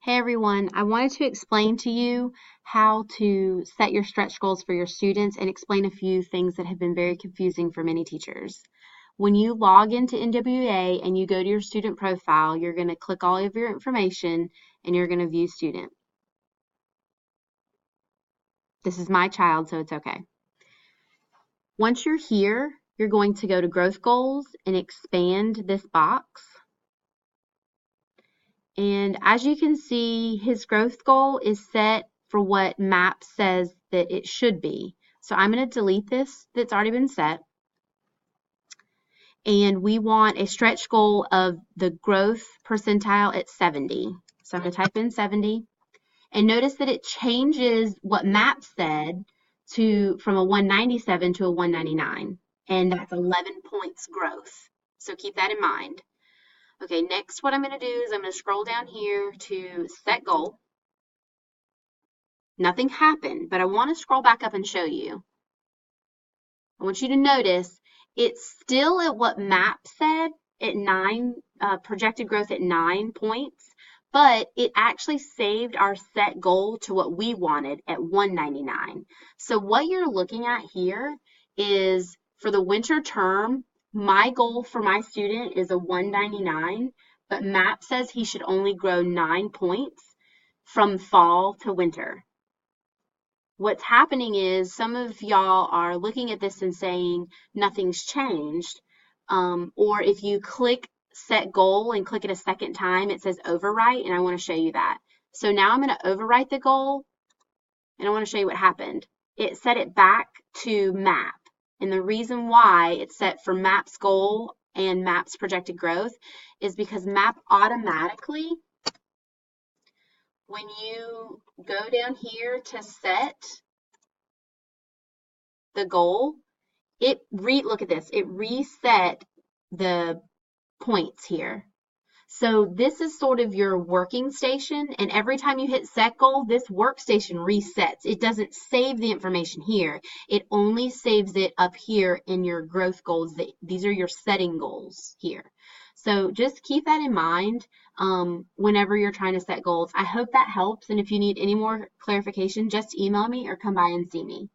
Hey everyone, I wanted to explain to you how to set your stretch goals for your students and explain a few things that have been very confusing for many teachers. When you log into NWEA and you go to your student profile, you're going to click all of your information and you're going to view student. This is my child, so it's okay. Once you're here, you're going to go to growth goals and expand this box. And as you can see, his growth goal is set for what MAP says that it should be. So I'm going to delete this that's already been set. And we want a stretch goal of the growth percentile at 70. So I'm going to type in 70. And notice that it changes what MAP said from a 197 to a 199. And that's 11 points growth. So keep that in mind. Okay, next what I'm going to do is I'm going to scroll down here to set goal. Nothing happened, but I want to scroll back up and show you. I want you to notice it's still at what MAP said at 9, projected growth at 9 points, but it actually saved our set goal to what we wanted at 199. So what you're looking at here is for the winter term, my goal for my student is a 199, but MAP says he should only grow 9 points from fall to winter. What's happening is some of y'all are looking at this and saying nothing's changed. Or if you click set goal and click it a second time, it says overwrite, and I want to show you that. So now I'm going to overwrite the goal, and I want to show you what happened. It set it back to MAP. And the reason why it's set for MAP's goal and MAP's projected growth is because MAP automatically, when you go down here to set the goal, look at this, it reset the points here. So this is sort of your working station, and every time you hit set goal, this workstation resets. It doesn't save the information here. It only saves it up here in your growth goals. These are your setting goals here. So just keep that in mind whenever you're trying to set goals. I hope that helps, and if you need any more clarification, just email me or come by and see me.